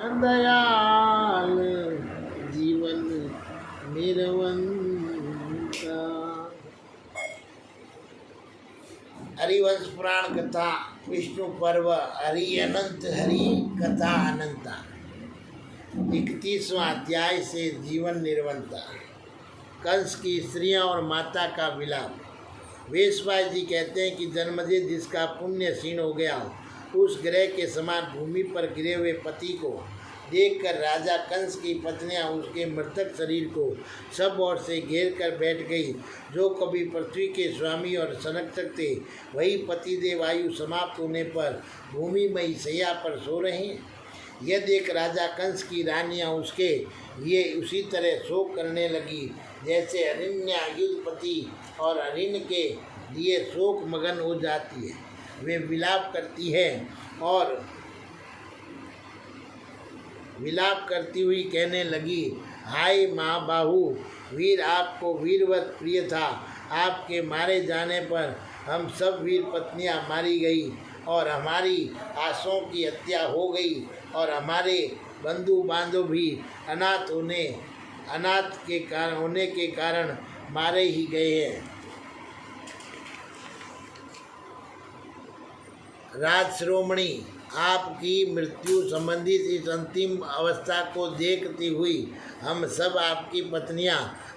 दयाल जीवन निरवंता। हरिवंश पुराण कथा विष्णु पर्व हरि अनंत हरि कथा अनंता 31वां अध्याय से जीवन निर्वंता। कंस की स्त्रियां और माता का विलाप। वेशवास जी कहते हैं कि जन्मदिन जिसका पुण्य क्षीण हो गया उस ग्रह के समान भूमि पर गिरे हुए पति को देखकर राजा कंस की पत्नियां उसके मृतक शरीर को सब ओर से घेर कर बैठ गई। जो कभी पृथ्वी के स्वामी और संरक्षक थे वही पतिदेव आयु समाप्त होने पर भूमिमयी शैया पर सो रहे हैं। यह देख राजा कंस की रानियां उसके लिए उसी तरह शोक करने लगी जैसे अरण्या युद्धपति और अरिण के लिए शोक मगन हो जाती है। वे विलाप करती है और विलाप करती हुई कहने लगी, हाय महाबाहु, वीर आपको वीरवत प्रिय था। आपके मारे जाने पर हम सब वीर पत्नियां मारी गई और हमारी आसों की हत्या हो गई और हमारे बंधु बांधव भी अनाथ होने के कारण मारे ही गए हैं। राजश्रोमणी, आपकी मृत्यु संबंधित इस अंतिम अवस्था को देखती हुई हम सब आपकी पत्नियां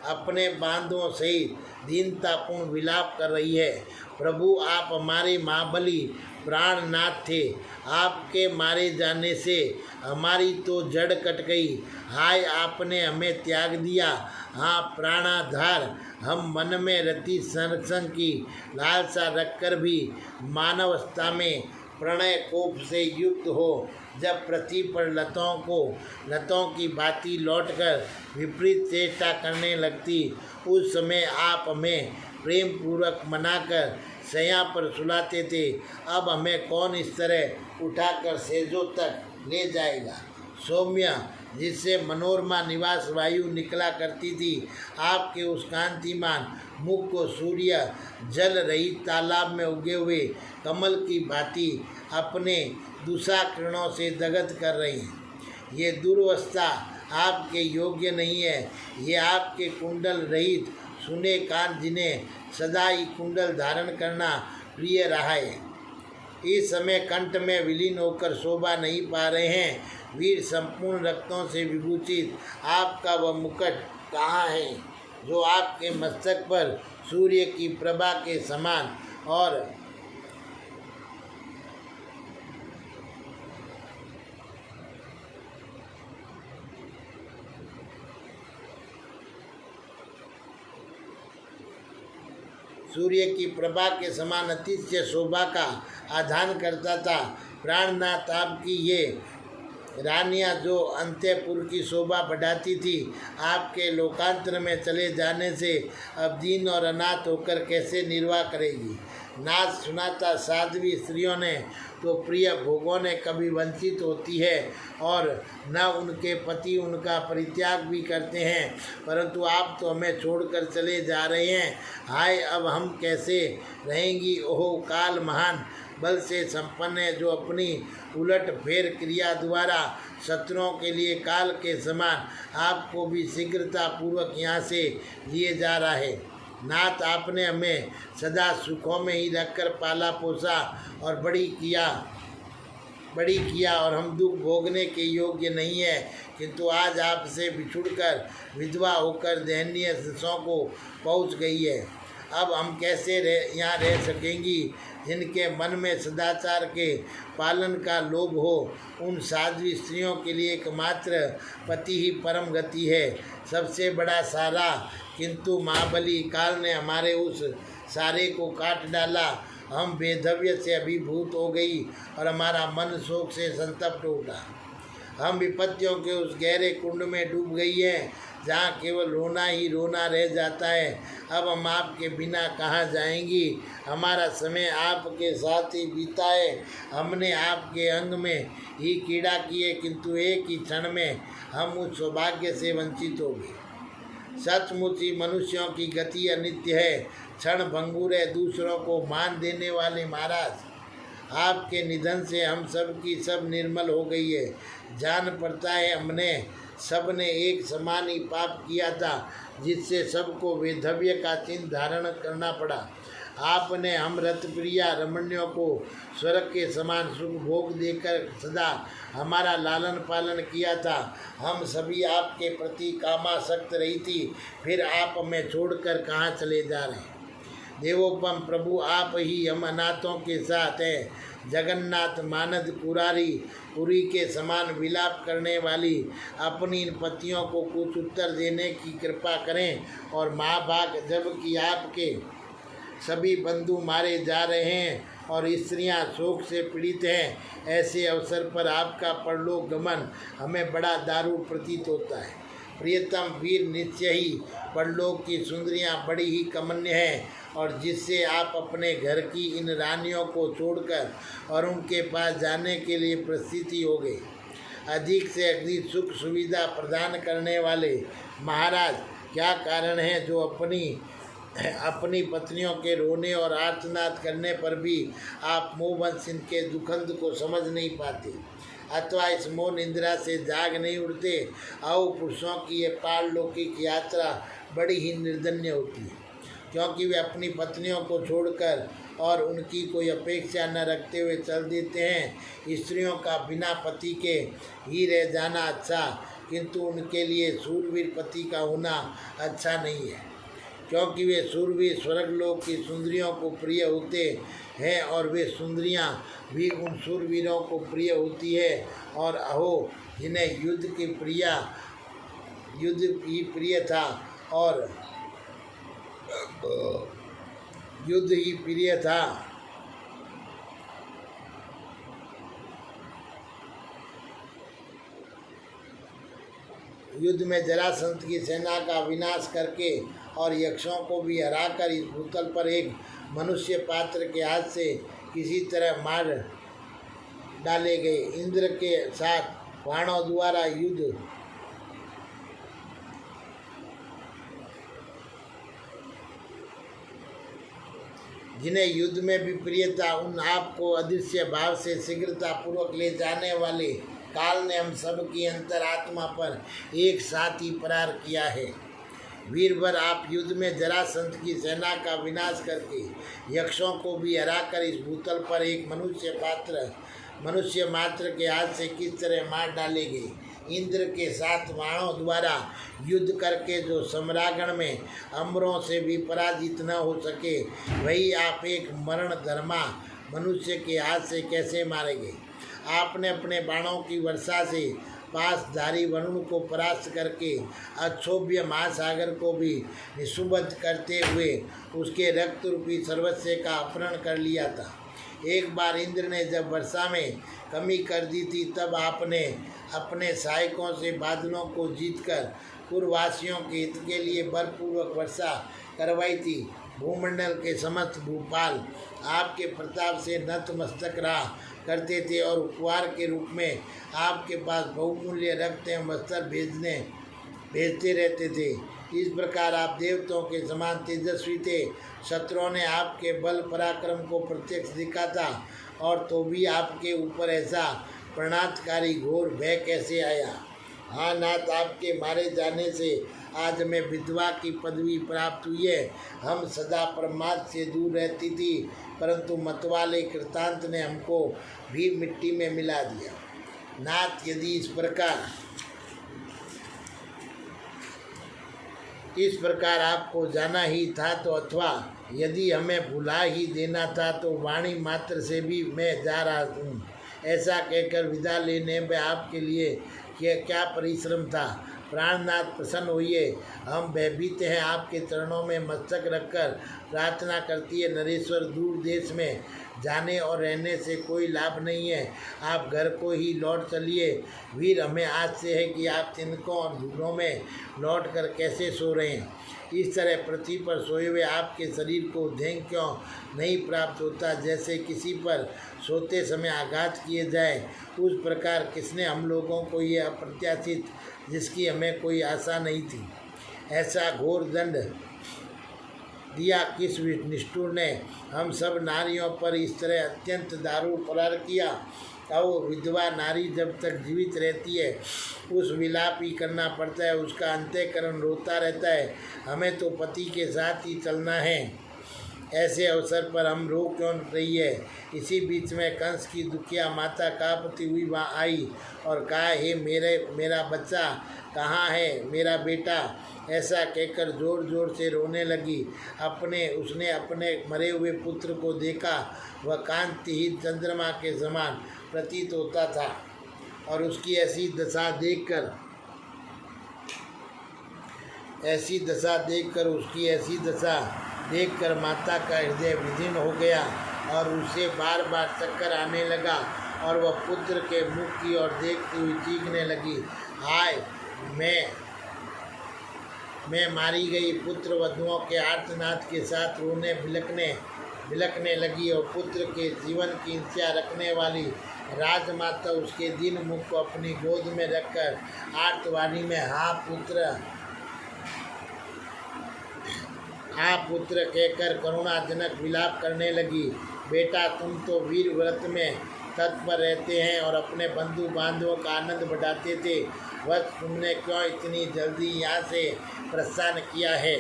अपने बांधों सहित दीनतापूर्ण विलाप कर रही है। प्रभु, आप हमारे महाबली प्राणनाथ थे। आपके मारे जाने से हमारी तो जड़ कट गई। हाय, आपने हमें त्याग दिया। हाँ प्राणाधार, हम मन में रति संरक्षण की लालसा रखकर भी मानवस्था में प्रणय कोप से युक्त हो जब पृथ्वी पर लतों की भांति लौटकर विपरीत चेष्टा करने लगती, उस समय आप हमें प्रेम पूर्वक मनाकर शैया पर सुलाते थे। अब हमें कौन इस तरह उठाकर सेजों तक ले जाएगा। सौम्य, जिससे मनोरमा निवास वायु निकला करती थी, आपके उस कांतिमान मुख को सूर्य जल रहित तालाब में उगे हुए कमल की भांति अपने दुषा किरणों से दग्ध कर रही हैं। ये दुर्वस्था आपके योग्य नहीं है। ये आपके कुंडल रहित सुने कान, जिन्हें सदा ही कुंडल धारण करना प्रिय रहा है, इस समय कंठ में विलीन होकर शोभा नहीं पा रहे हैं। वीर, संपूर्ण रक्तों से विभूषित आपका वह मुकुट कहाँ है जो आपके मस्तक पर सूर्य की प्रभा के समान और सूर्य की प्रभा के समान अतिशय शोभा का आधान करता था। प्राणनाथ, आपकी ये रानियां जो अंत्यपुर की शोभा बढ़ाती थी, आपके लोकांतर में चले जाने से अब दीन और अनाथ होकर कैसे निर्वाह करेगी। नाथ सुनाता साध्वी स्त्रियों ने तो प्रिय भोगों ने कभी वंचित होती है और न उनके पति उनका परित्याग भी करते हैं, परंतु आप तो हमें छोड़कर चले जा रहे हैं। हाय, अब हम कैसे रहेंगी। ओह, काल महान बल से संपन्न है, जो अपनी उलट फेर क्रिया द्वारा शत्रुओं के लिए काल के समान आपको भी शीघ्रता पूर्वक यहाँ से लिए जा रहा है। नाथ, आपने हमें सदा सुखों में ही रखकर पाला पोसा और बड़ी किया और हम दुख भोगने के योग्य नहीं है, किंतु आज आपसे बिछुड़कर विधवा होकर दयनीय दशाओं को पहुँच गई है। अब हम कैसे यहाँ रह सकेंगी। जिनके मन में सदाचार के पालन का लोभ हो, उन साध्वी स्त्रियों के लिए एकमात्र पति ही परम गति है, सबसे बड़ा सारा। किंतु महाबली काल ने हमारे उस सारे को काट डाला। हम बेधव्य से अभिभूत हो गई और हमारा मन शोक से संतप्त उठा। हम विपत्तियों के उस गहरे कुंड में डूब गई हैं जहाँ केवल रोना ही रोना रह जाता है। अब हम आपके बिना कहाँ जाएंगी। हमारा समय आपके साथ ही बीता है। हमने आपके अंग में ही कीड़ा किए, किंतु एक ही क्षण में हम उस सौभाग्य से वंचित हो गए। सचमुच ही मनुष्यों की गति अनित्य है, क्षण भंगुर है। दूसरों को मान देने वाले महाराज, आपके निधन से हम सब की सब निर्मल हो गई है। जान पड़ता है हमने सब ने एक समान ही पाप किया था, जिससे सबको वैधव्य का चिन्ह धारण करना पड़ा। आपने हम रतप्रिया रमणियों को स्वर्ग के समान सुख भोग देकर सदा हमारा लालन पालन किया था। हम सभी आपके प्रति कामासक्त रही थी, फिर आप हमें छोड़कर कहाँ चले जा रहे हैं। देवोपम प्रभु आप ही हम अनाथों के साथ हैं। जगन्नाथ मानद पुरारी पुरी के समान विलाप करने वाली अपनी इन पतियों को कुछ उत्तर देने की कृपा करें। और महाभाग जबकि आपके सभी बंधु मारे जा रहे हैं और स्त्रियां शोक से पीड़ित हैं, ऐसे अवसर पर आपका परलोक गमन हमें बड़ा दारुण प्रतीत होता है। प्रियतम वीर, निश्चय ही परलोक की सुंदरियां बड़ी ही कमन्य हैं, और जिससे आप अपने घर की इन रानियों को छोड़कर और उनके पास जाने के लिए प्रस्थिति हो गए। अधिक से अधिक सुख सुविधा प्रदान करने वाले महाराज, क्या कारण है जो अपनी पत्नियों के रोने और आर्तनाद करने पर भी आप मोहवंश इनके दुखंत को समझ नहीं पाते, अथवा इस मोह निंद्रा से जाग नहीं उठते। आओ, पुरुषों की ये पारलौकिक यात्रा बड़ी ही निर्दन्य होती है, क्योंकि वे अपनी पत्नियों को छोड़कर और उनकी कोई अपेक्षा न रखते हुए चल देते हैं। स्त्रियों का बिना पति के ही रह जाना अच्छा, किंतु उनके लिए शूरवीर पति का होना अच्छा नहीं है, क्योंकि वे शूरवीर स्वर्गलोक की सुंदरियों को प्रिय होते हैं, और वे सुंदरियां भी उन शूरवीरों को प्रिय होती है। और अहो, जिन्हें युद्ध ही प्रिय था और युद्ध ही प्रिय था, युद्ध में जरासंध की सेना का विनाश करके और यक्षों को भी हराकर इस भूतल पर एक मनुष्य पात्र के हाथ से किसी तरह मार डाले गए। इंद्र के साथ बाणों द्वारा युद्ध जिन्हें युद्ध में भी प्रिय था, उन आपको अदृश्य भाव से शीघ्रता पूर्वक ले जाने वाले काल ने हम सब की अंतरात्मा पर एक साथ ही प्रहार किया है। वीरवर, आप युद्ध में जरासंध की सेना का विनाश करके यक्षों को भी हराकर इस भूतल पर एक मनुष्य मात्र के हाथ से किस तरह मार डाले गए। इंद्र के साथ बाणों द्वारा युद्ध करके जो सम्रागण में अमरों से भी पराजित न हो सके, वही आप एक मरण धर्मा मनुष्य के हाथ से कैसे मारे गए। आपने अपने बाणों की वर्षा से पासधारी वरुण को परास्त करके अक्षोभ्य महासागर को भी निशुबद्ध करते हुए उसके रक्त रूपी सर्वस्व का अपहरण कर लिया था। एक बार इंद्र ने जब वर्षा में कमी कर दी थी, तब आपने अपने सहायकों से बादलों को जीतकर पूर्ववासियों के हित के लिए बलपूर्वक वर्षा करवाई थी। भूमंडल के समस्त भूपाल आपके प्रताप से नतमस्तक रहा करते थे और उपहार के रूप में आपके पास बहुमूल्य रक्त एवं वस्त्र भेजते रहते थे। इस प्रकार आप देवताओं के समान तेजस्वी थे। शत्रुओं ने आपके बल पराक्रम को प्रत्यक्ष दिखा था, और तो भी आपके ऊपर ऐसा प्रणातकारी घोर भय कैसे आया। हाँ नाथ, आपके मारे जाने से आज हमें विधवा की पदवी प्राप्त हुई है। हम सदा परमात्मा से दूर रहती थी, परंतु मतवाले कृतांत ने हमको भी मिट्टी में मिला दिया। नाथ, यदि इस प्रकार आपको जाना ही था तो, अथवा यदि हमें भुला ही देना था तो वाणी मात्र से भी मैं जा रहा हूँ, ऐसा कहकर विदा लेने में आपके लिए क्या परिश्रम था। प्राणनाथ, प्रसन्न होइए। हम भयभीत हैं। आपके चरणों में मस्तक रखकर प्रार्थना करती है। नरेश्वर, दूर देश में जाने और रहने से कोई लाभ नहीं है। आप घर को ही लौट चलिए। वीर, हमें आज से है कि आप तिनकों और धूलों में लौट कर कैसे सो रहे हैं। इस तरह पृथ्वी पर सोए हुए आपके शरीर को ध्येय क्यों नहीं प्राप्त होता। जैसे किसी पर सोते समय आघात किए जाए, उस प्रकार किसने हम लोगों को ये अप्रत्याशित, जिसकी हमें कोई आशा नहीं थी, ऐसा घोर दंड दिया। किस निष्ठुर ने हम सब नारियों पर इस तरह अत्यंत दारुण प्रहार किया। अब विधवा नारी जब तक जीवित रहती है उस विलाप ही करना पड़ता है, उसका अंतःकरण रोता रहता है। हमें तो पति के साथ ही चलना है। ऐसे अवसर पर हम रो क्यों रही है। इसी बीच में कंस की दुखिया माता कांपती हुई वहाँ आई और कहा, हे मेरा बच्चा कहाँ है, मेरा बेटा। ऐसा कहकर जोर जोर से रोने लगी। उसने अपने मरे हुए पुत्र को देखा। वह कांतिहीन चंद्रमा के समान प्रतीत होता था और उसकी ऐसी दशा देखकर माता का हृदय विदीर्ण हो गया और उसे बार बार चक्कर आने लगा और वह पुत्र के मुख की ओर देखती हुई चीखने लगी, हाय मैं मारी गई। पुत्र वधुओं के आर्तनाद के साथ रोने बिलखने लगी और पुत्र के जीवन की इच्छा रखने वाली राजमाता उसके दीन मुख को अपनी गोद में रखकर आर्तवाणी में हाँ पुत्र कहकर करुणाजनक विलाप करने लगी। बेटा, तुम तो वीर व्रत में तत्पर रहते हैं और अपने बंधु बांधवों का आनंद बढ़ाते थे। वत्स, तुमने क्यों इतनी जल्दी यहाँ से प्रस्थान किया है?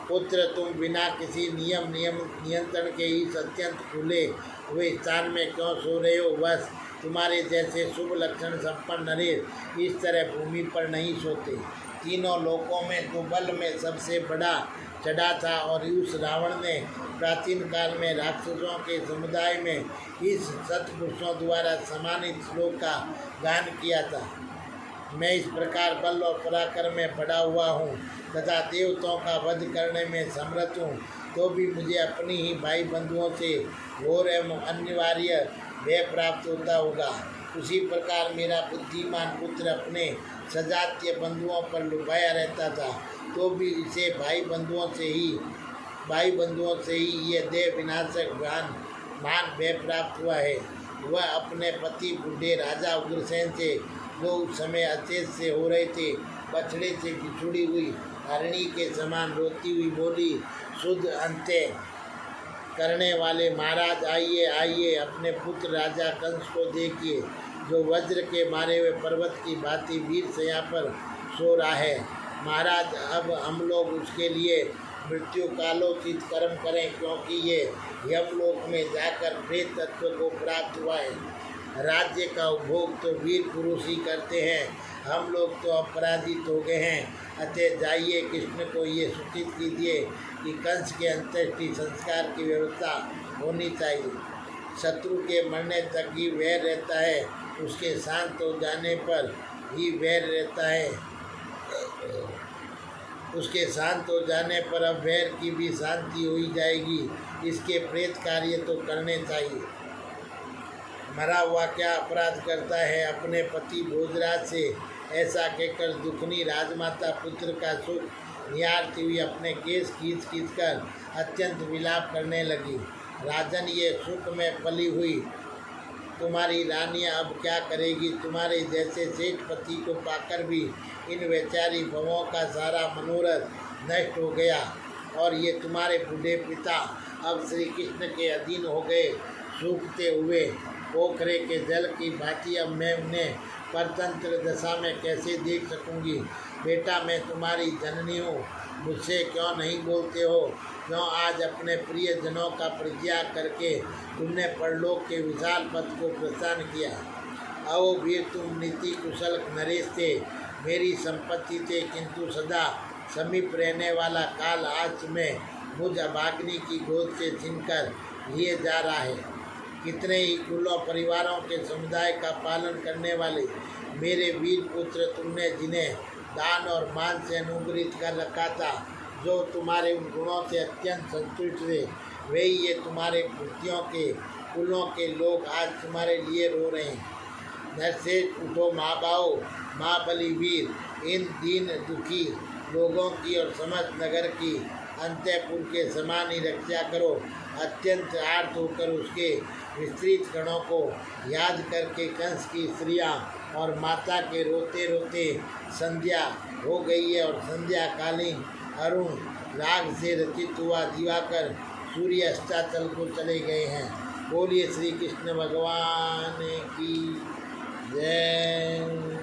पुत्र, तुम बिना किसी नियंत्रण के इस अत्यंत खुले हुए स्थान में क्यों सो रहे हो? बस तुम्हारे जैसे शुभ लक्षण संपन्न नरेश इस तरह भूमि पर नहीं सोते। तीनों लोकों में जो बल में सबसे बड़ा चढ़ा था और उस रावण ने प्राचीन काल में राक्षसों के समुदाय में इस सत्पुरुषों द्वारा सम्मानित श्लोक का गान किया था। मैं इस प्रकार बल और पराक्रम में बढ़ा हुआ हूँ तथा देवताओं का वध करने में समर्थ हूँ, तो भी मुझे अपनी ही भाई बंधुओं से घोर एवं अनिवार्य भय प्राप्त होता होगा। उसी प्रकार मेरा बुद्धिमान पुत्र अपने सजातीय बंधुओं पर लुभाया रहता था, तो भी इसे भाई बंधुओं से ही यह देह विनाशक मान भय प्राप्त हुआ है। वह अपने पति बूढ़े राजा उग्रसेन से, जो उस समय अचेत से हो रहे थे, बछड़े से बिछुड़ी हुई हरिणी के समान रोती हुई बोली, शुद्ध अंत्य करने वाले महाराज, आइए आइए, अपने पुत्र राजा कंस को देखिए, जो वज्र के मारे हुए पर्वत की भांति वीर शैया पर सो रहा है। महाराज, अब हम लोग उसके लिए मृत्यु कालोचित कर्म करें, क्योंकि ये यमलोक में जाकर प्रेत तत्व को प्राप्त हुआ है। राज्य का उपभोग तो वीर पुरुष ही करते हैं, हम लोग तो अपराजित हो गए हैं। अतः जाइए, कृष्ण को ये सूचित कीजिए कि कंस के अंत्येष्टि संस्कार की व्यवस्था होनी चाहिए। शत्रु के मरने तक ही वैर रहता है, उसके शांत हो जाने पर ही वैर रहता है। उसके शांत हो जाने पर अब वैर की भी शांति हो ही जाएगी। इसके प्रेत कार्य तो करने चाहिए। मरा हुआ क्या अपराध करता है अपने पति भोजराज से? ऐसा कहकर दुखनी राजमाता पुत्र का सुख निहारती हुई अपने केस खींच कर अत्यंत विलाप करने लगी। राजन, ये सुख में पली हुई तुम्हारी रानियां अब क्या करेगी? तुम्हारे जैसे सेठ पति को पाकर भी इन वैचारी भवों का सारा मनोरथ नष्ट हो गया और ये तुम्हारे बूढ़े पिता अब श्री कृष्ण के अधीन हो गए। सूखते हुए पोखरे के जल की भांति अब मैं उन्हें परतंत्र दशा में कैसे देख सकूंगी? बेटा, मैं तुम्हारी जननी हूँ, मुझसे क्यों नहीं बोलते हो? क्यों आज अपने प्रिय जनों का परित्याग करके तुमने परलोक के विशाल पथ को प्रस्थान किया? आओ वीर, तुम नीति कुशल नरेश थे, मेरी संपत्ति थे, किंतु सदा समीप रहने वाला काल आज में मुझ अभाग्नि की गोद से छीनकर लिए जा रहा है। कितने ही कुलों परिवारों के समुदाय का पालन करने वाले मेरे वीर पुत्र, तुमने जिन्हें दान और मान से अनुग्रहित कर रखा था, जो तुम्हारे उन गुणों से अत्यंत संतुष्ट थे, वे ये तुम्हारे पुत्रियों के कुलों के लोग आज तुम्हारे लिए रो रहे हैं। नरसेठ, उठो महाबाहो, महाबली वीर, इन दीन दुखी लोगों की और समस्त नगर की अंतःपुर के समान ही रक्षा करो। अत्यंत आर्त होकर उसके विस्तृत गणों को याद करके कंस की स्त्रियां और माता के रोते रोते संध्या हो गई है और संध्याकालीन अरुण राग से रचित हुआ दिवाकर सूर्य अस्ताचल को चले गए हैं। बोलिए श्री कृष्ण भगवान की जय।